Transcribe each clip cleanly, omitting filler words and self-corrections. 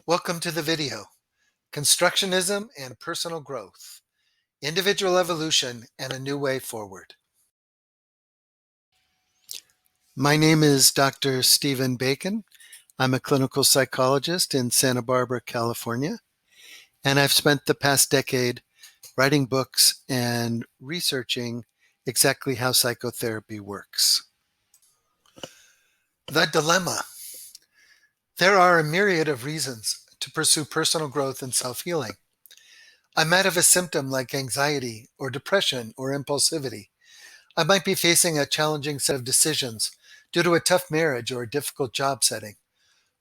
Welcome to the video, Constructionism and Personal Growth, Individual Evolution and a New Way Forward. My name is Dr. Stephen Bacon. I'm a clinical psychologist in Santa Barbara, California, and I've spent the past decade writing books and researching exactly how psychotherapy works. The dilemma. There are a myriad of reasons to pursue personal growth and self-healing. I might have a symptom like anxiety or depression or impulsivity. I might be facing a challenging set of decisions due to a tough marriage or a difficult job setting.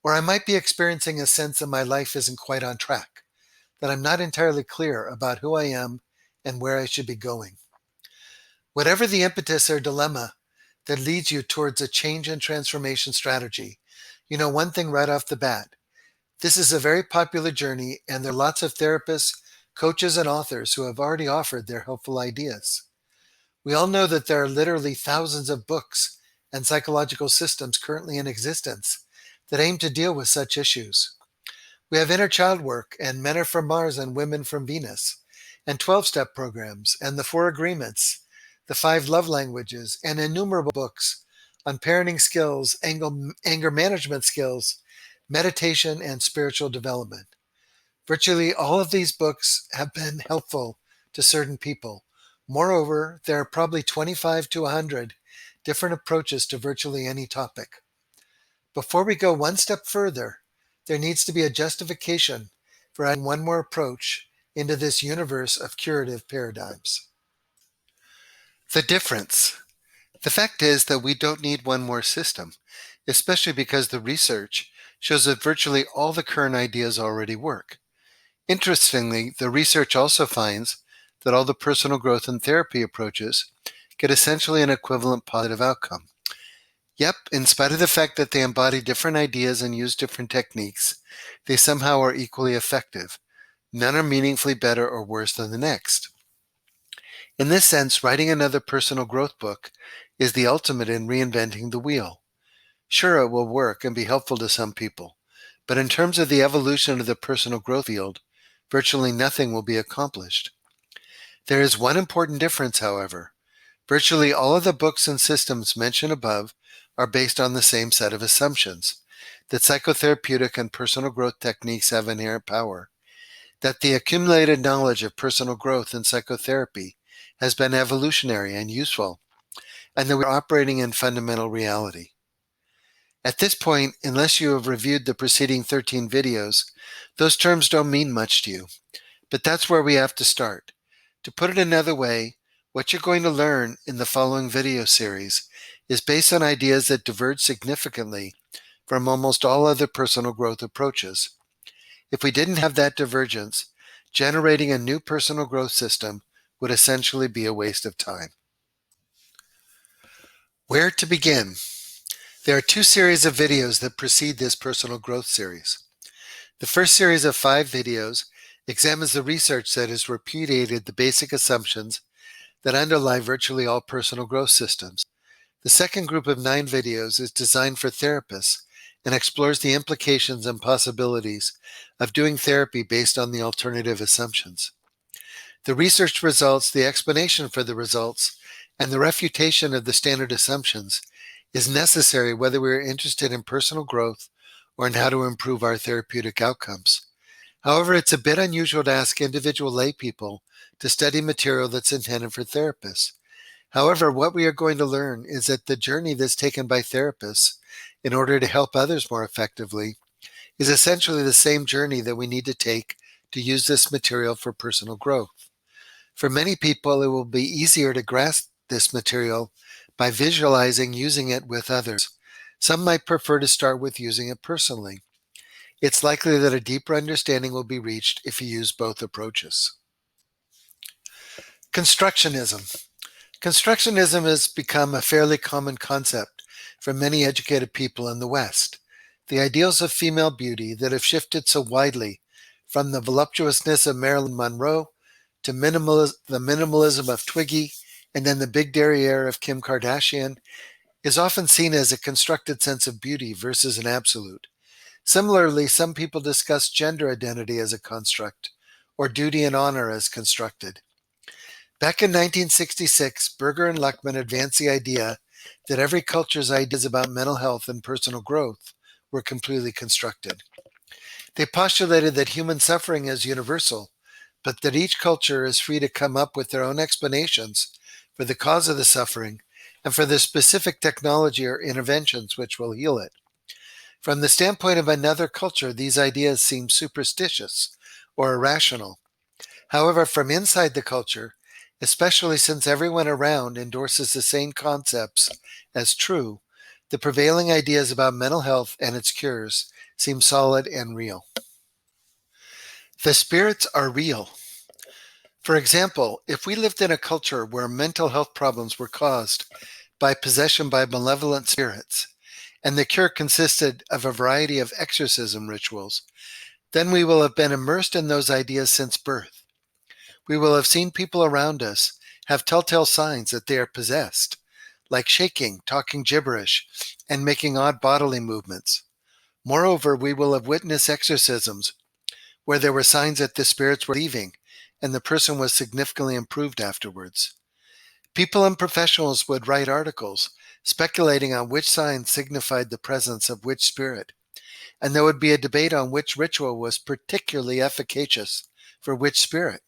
Or I might be experiencing a sense that my life isn't quite on track, that I'm not entirely clear about who I am and where I should be going. Whatever the impetus or dilemma that leads you towards a change and transformation strategy, you know one thing right off the bat. This is a very popular journey, and there are lots of therapists, coaches, and authors who have already offered their helpful ideas. We all know that there are literally thousands of books and psychological systems currently in existence that aim to deal with such issues. We have inner child work and Men Are From Mars and Women From Venus, and 12-step programs, and the 4 agreements, the 5 love languages, and innumerable books on parenting skills, anger management skills, meditation, and spiritual development. Virtually all of these books have been helpful to certain people. Moreover, there are probably 25 to 100 different approaches to virtually any topic. Before we go one step further, there needs to be a justification for adding one more approach into this universe of curative paradigms. The difference. The fact is that we don't need one more system, especially because the research shows that virtually all the current ideas already work. Interestingly, the research also finds that all the personal growth and therapy approaches get essentially an equivalent positive outcome. Yep, in spite of the fact that they embody different ideas and use different techniques, they somehow are equally effective. None are meaningfully better or worse than the next. In this sense, writing another personal growth book is the ultimate in reinventing the wheel. Sure, it will work and be helpful to some people, but in terms of the evolution of the personal growth field, virtually nothing will be accomplished. There is one important difference, however. Virtually all of the books and systems mentioned above are based on the same set of assumptions: that psychotherapeutic and personal growth techniques have inherent power, that the accumulated knowledge of personal growth and psychotherapy has been evolutionary and useful, and that we're operating in fundamental reality. At this point, unless you have reviewed the preceding 13 videos, those terms don't mean much to you. But that's where we have to start. To put it another way, what you're going to learn in the following video series is based on ideas that diverge significantly from almost all other personal growth approaches. If we didn't have that divergence, generating a new personal growth system would essentially be a waste of time. Where to begin? There are 2 series of videos that precede this personal growth series. The first series of 5 videos examines the research that has repudiated the basic assumptions that underlie virtually all personal growth systems. The second group of 9 videos is designed for therapists and explores the implications and possibilities of doing therapy based on the alternative assumptions. The research results, the explanation for the results, and the refutation of the standard assumptions is necessary whether we are interested in personal growth or in how to improve our therapeutic outcomes. However, it's a bit unusual to ask individual lay people to study material that's intended for therapists. However, what we are going to learn is that the journey that's taken by therapists in order to help others more effectively is essentially the same journey that we need to take to use this material for personal growth. For many people, it will be easier to grasp this material by visualizing using it with others. Some might prefer to start with using it personally. It's likely that a deeper understanding will be reached if you use both approaches. Constructionism. Constructionism has become a fairly common concept for many educated people in the West. The ideals of female beauty that have shifted so widely from the voluptuousness of Marilyn Monroe to the minimalism of Twiggy and then the big derriere of Kim Kardashian is often seen as a constructed sense of beauty versus an absolute. Similarly, some people discuss gender identity as a construct, or duty and honor as constructed. Back in 1966, Berger and Luckman advanced the idea that every culture's ideas about mental health and personal growth were completely constructed. They postulated that human suffering is universal, but that each culture is free to come up with their own explanations for the cause of the suffering and for the specific technology or interventions which will heal it. From the standpoint of another culture, these ideas seem superstitious or irrational. However, from inside the culture, especially since everyone around endorses the same concepts as true, the prevailing ideas about mental health and its cures seem solid and real. The spirits are real. For example, if we lived in a culture where mental health problems were caused by possession by malevolent spirits, and the cure consisted of a variety of exorcism rituals, then we will have been immersed in those ideas since birth. We will have seen people around us have telltale signs that they are possessed, like shaking, talking gibberish, and making odd bodily movements. Moreover, we will have witnessed exorcisms where there were signs that the spirits were leaving and the person was significantly improved afterwards. People and professionals would write articles speculating on which signs signified the presence of which spirit, and there would be a debate on which ritual was particularly efficacious for which spirit.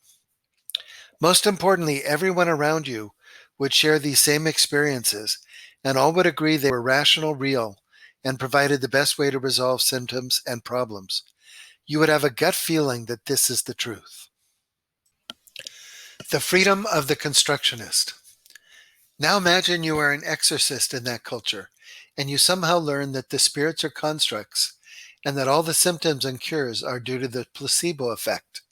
Most importantly, everyone around you would share these same experiences, and all would agree they were rational, real, and provided the best way to resolve symptoms and problems. You would have a gut feeling that this is the truth. The freedom of the constructionist. Now imagine you are an exorcist in that culture, and you somehow learn that the spirits are constructs, and that all the symptoms and cures are due to the placebo effect.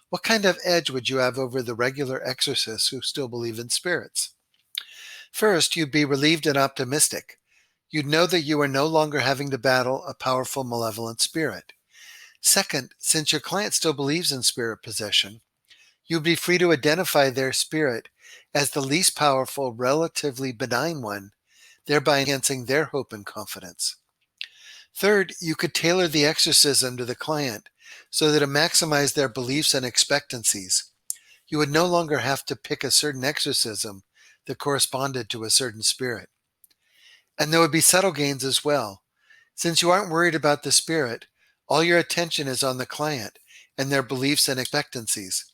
What kind of edge would you have over the regular exorcists who still believe in spirits? First, you'd be relieved and optimistic. You'd know that you are no longer having to battle a powerful malevolent spirit. Second, since your client still believes in spirit possession, you'd be free to identify their spirit as the least powerful, relatively benign one, thereby enhancing their hope and confidence. Third, you could tailor the exorcism to the client so that it maximized their beliefs and expectancies. You would no longer have to pick a certain exorcism that corresponded to a certain spirit. And there would be subtle gains as well. Since you aren't worried about the spirit, all your attention is on the client and their beliefs and expectancies.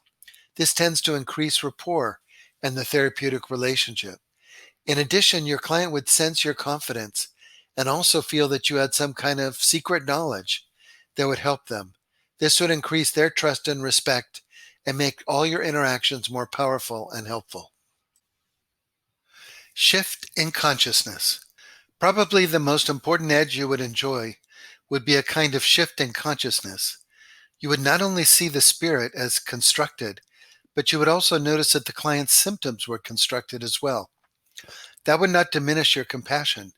This tends to increase rapport and the therapeutic relationship. In addition, your client would sense your confidence and also feel that you had some kind of secret knowledge that would help them. This would increase their trust and respect and make all your interactions more powerful and helpful. Shift in consciousness. Probably the most important edge you would enjoy would be a kind of shift in consciousness. You would not only see the spirit as constructed, but you would also notice that the client's symptoms were constructed as well. That would not diminish your compassion.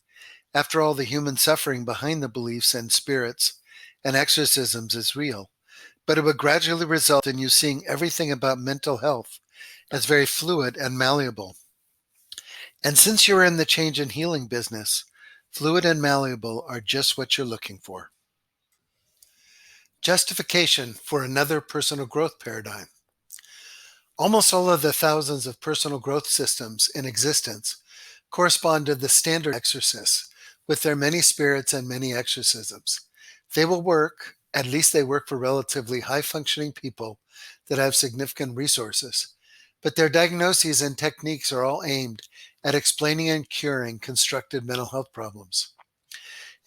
After all, the human suffering behind the beliefs and spirits and exorcisms is real, but it would gradually result in you seeing everything about mental health as very fluid and malleable. And since you're in the change and healing business, fluid and malleable are just what you're looking for. Justification for another personal growth paradigm. Almost all of the thousands of personal growth systems in existence correspond to the standard exorcists, with their many spirits and many exorcisms. They will work, at least they work for relatively high-functioning people that have significant resources, but their diagnoses and techniques are all aimed at explaining and curing constructed mental health problems.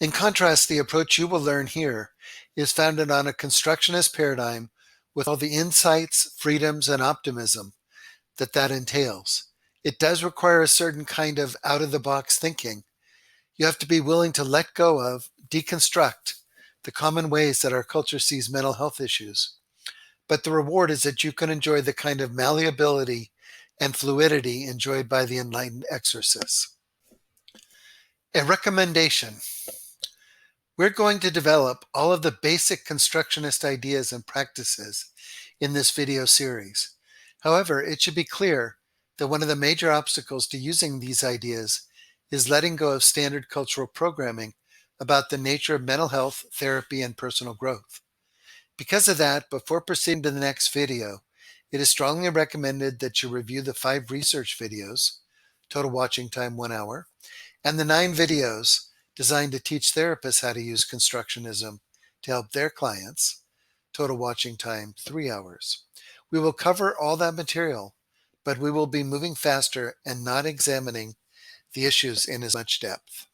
In contrast, the approach you will learn here is founded on a constructionist paradigm with all the insights, freedoms, and optimism that entails. It does require a certain kind of out-of-the-box thinking. You have to be willing to let go of, deconstruct, the common ways that our culture sees mental health issues. But the reward is that you can enjoy the kind of malleability and fluidity enjoyed by the enlightened exorcists. A recommendation. We're going to develop all of the basic constructionist ideas and practices in this video series. However, it should be clear that one of the major obstacles to using these ideas is letting go of standard cultural programming about the nature of mental health, therapy, and personal growth. Because of that, before proceeding to the next video, it is strongly recommended that you review the 5 research videos, total watching time 1 hour, and the 9 videos designed to teach therapists how to use Constructionism to help their clients, total watching time 3 hours. We will cover all that material, but we will be moving faster and not examining the issues in as much depth.